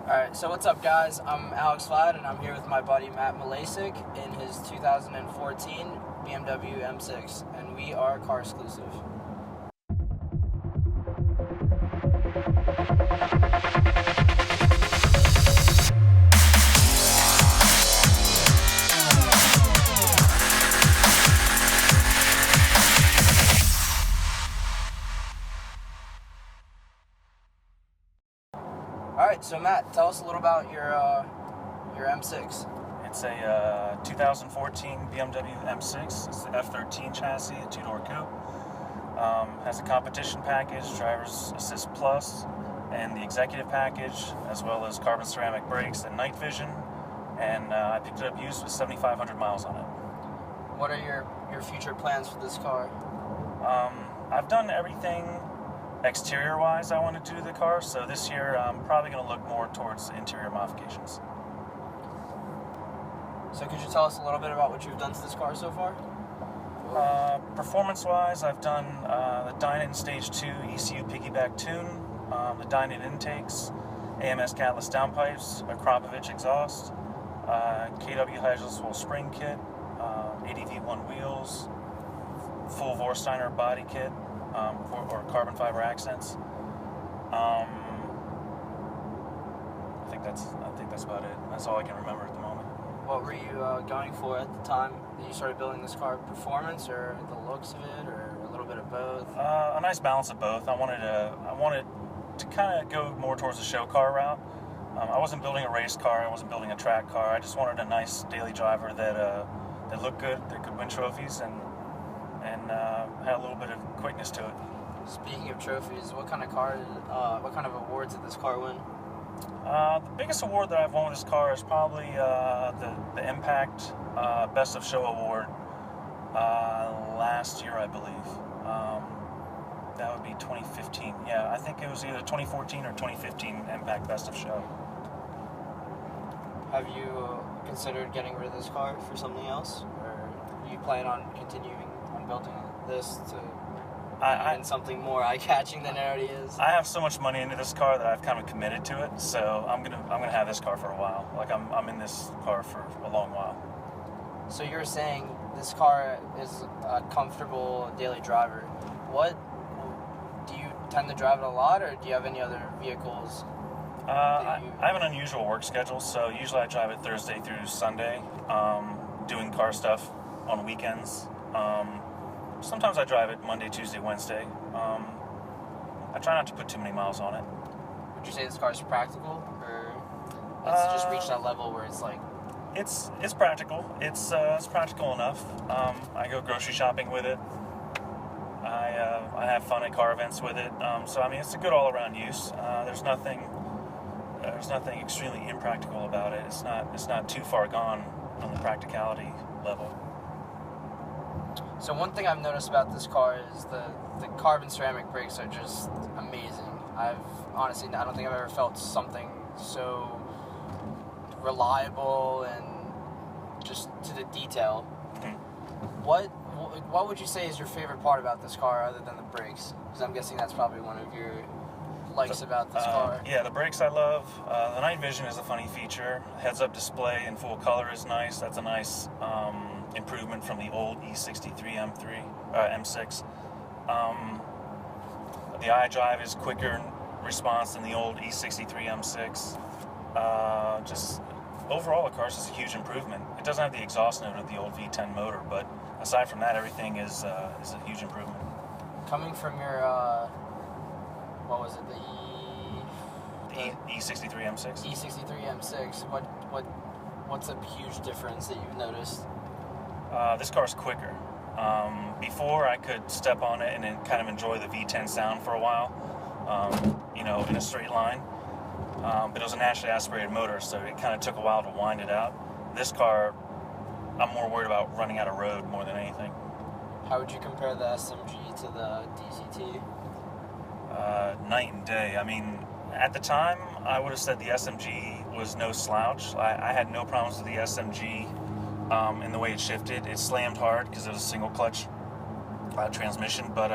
Alright, so what's up, guys? I'm Alex Vlad, and I'm here with my buddy Matt Malasik in his 2014 BMW M6, and we are car exclusive. Alright, so Matt, tell us a little about your M6. It's a 2014 BMW M6. It's the F13 chassis, a two-door coupe. Has a competition package, driver's assist plus, and the executive package, as well as carbon ceramic brakes and night vision. And I picked it up used with 7,500 miles on it. What are your future plans for this car? I've done everything exterior-wise I want to do to the car, so this year I'm probably going to look more towards interior modifications. So could you tell us a little bit about what you've done to this car so far? Performance-wise, I've done the Dynon Stage 2 ECU piggyback tune, the Dynon intakes, AMS catless downpipes, a Kropovich exhaust, KW Hydroswell spring kit, ADV1 wheels, full Vorsteiner body kit, or carbon fiber accents. I think that's about it. That's all I can remember at the moment. What were you going for at the time that you started building this car? Performance, or the looks of it, or a little bit of both? A nice balance of both. I wanted to kind of go more towards the show car route. I wasn't building a race car. I wasn't building a track car. I just wanted a nice daily driver that looked good, that could win trophies, and had a little bit of quickness to it. Speaking of trophies, what kind of awards did this car win? The biggest award that I've won with this car is probably the Impact Best of Show Award last year, I believe. That would be 2015. Yeah, I think it was either 2014 or 2015 Impact Best of Show. Have you considered getting rid of this car for something else, or do you plan on continuing on building this to and something more eye-catching than it already is? I have so much money into this car that I've kind of committed to it, so I'm gonna have this car for a while. Like I'm in this car for a long while. So you're saying this car is a comfortable daily driver. What do you tend to drive it a lot, or do you have any other vehicles? I have an unusual work schedule, so usually I drive it Thursday through Sunday, doing car stuff on weekends. Sometimes I drive it Monday, Tuesday, Wednesday. I try not to put too many miles on it. Would you say this car is practical, or it's just reached that level where it's like? It's practical. It's practical enough. I go grocery shopping with it. I have fun at car events with it. So I mean, it's a good all-around use. There's nothing extremely impractical about it. It's not too far gone on the practicality level. So one thing I've noticed about this car is the carbon ceramic brakes are just amazing. I don't think I've ever felt something so reliable and just to the detail. Mm-hmm. What would you say is your favorite part about this car other than the brakes? Because I'm guessing that's probably one of your likes about this car. Yeah, the brakes I love. The night vision is a funny feature. Heads-up display in full color is nice. That's a nice improvement from the old E63 M6. The iDrive is quicker response than the old E63 M6. Just overall, the car's just a huge improvement. It doesn't have the exhaust note of the old V10 motor, but aside from that, everything is a huge improvement. Coming from your what was it, the E63 M6? E63 M6. What's a huge difference that you've noticed? This car's quicker. Before, I could step on it and then kind of enjoy the V10 sound for a while, in a straight line. But it was a naturally aspirated motor, so it kind of took a while to wind it out. This car, I'm more worried about running out of road more than anything. How would you compare the SMG to the DCT? Night and day. I mean, at the time, I would have said the SMG was no slouch. I had no problems with the SMG in the way it shifted. It slammed hard because it was a single clutch transmission, but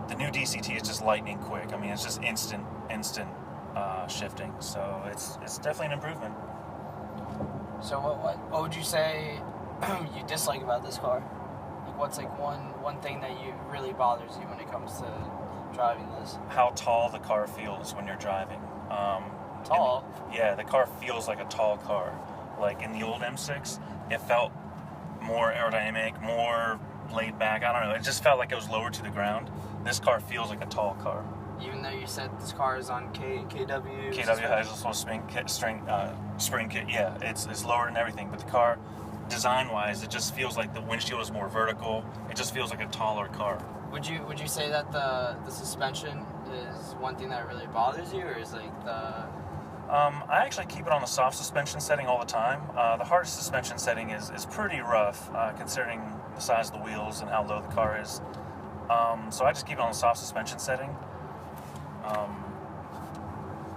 the new DCT is just lightning quick. I mean, it's just instant shifting. So it's definitely an improvement. So what would you say you dislike about this car? Like what's like one thing that you really bothers you when it comes to driving this? How tall the car feels when you're driving. Tall? Yeah, the car feels like a tall car. Like in the old M6, it felt more aerodynamic, more laid back. I don't know. It just felt like it was lower to the ground. This car feels like a tall car. Even though you said this car is on KW Hazelstall spring kit. Yeah, it's lower than everything. But the car, design-wise, it just feels like the windshield is more vertical. It just feels like a taller car. Would you say that the suspension is one thing that really bothers you, or is like the? I actually keep it on the soft suspension setting all the time. The hard suspension setting is pretty rough, considering the size of the wheels and how low the car is. So I just keep it on the soft suspension setting.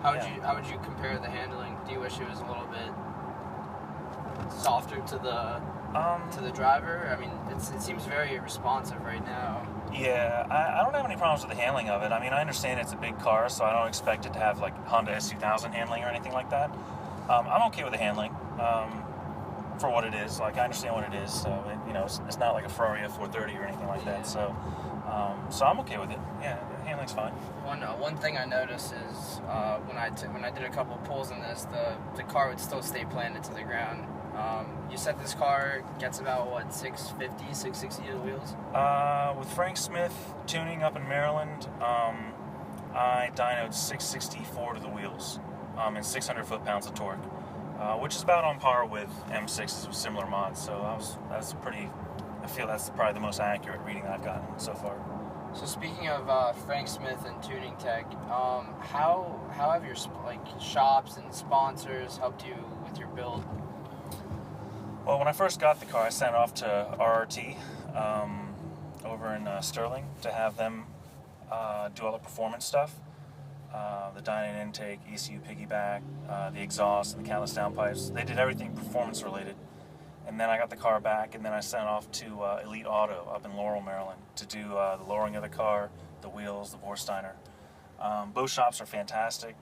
How would you compare the handling? Do you wish it was a little bit softer to the driver? I mean, it seems very responsive right now. Yeah, I don't have any problems with the handling of it. I mean, I understand it's a big car, so I don't expect it to have like Honda S2000 handling or anything like that. I'm okay with the handling for what it is. Like, I understand what it is, so it's not like a Ferrari F430 or anything like that. So I'm okay with it. Yeah, the handling's fine. One thing I noticed is when I did a couple of pulls in this, the car would still stay planted to the ground. You said this car gets about, what, 650, 660 to the wheels? With Frank Smith tuning up in Maryland, I dynoed 664 to the wheels and 600 foot-pounds of torque, which is about on par with M6s with similar mods. So I feel that's probably the most accurate reading I've gotten so far. So speaking of Frank Smith and tuning tech, how have your shops and sponsors helped you with your build? Well, when I first got the car, I sent it off to RRT over in Sterling to have them do all the performance stuff. The dyno intake, ECU piggyback, the exhaust, and the catalyst downpipes. They did everything performance related. And then I got the car back, and then I sent it off to Elite Auto up in Laurel, Maryland to do the lowering of the car, the wheels, the Vorsteiner. Both shops are fantastic.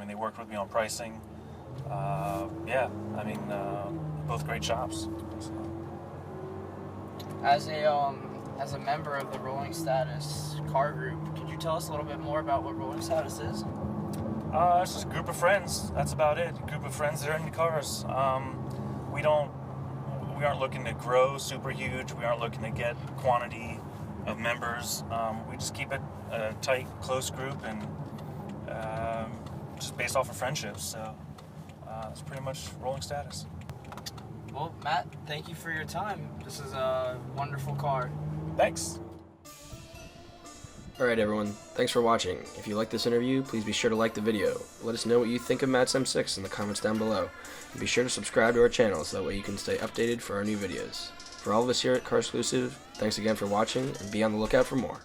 They worked with me on pricing. Both great shops. So. As a member of the Rolling Status car group, could you tell us a little bit more about what Rolling Status is? It's just a group of friends. That's about it. A group of friends that are into cars. We aren't looking to grow super huge. We aren't looking to get quantity of members. We just keep it a tight, close group, and just based off of friendships. So that's pretty much Rolling Status. Well, Matt, thank you for your time. This is a wonderful car. Thanks. Alright everyone, thanks for watching. If you liked this interview, please be sure to like the video. Let us know what you think of Matt's M6 in the comments down below. And be sure to subscribe to our channel so that way you can stay updated for our new videos. For all of us here at Car Exclusive, thanks again for watching, and be on the lookout for more.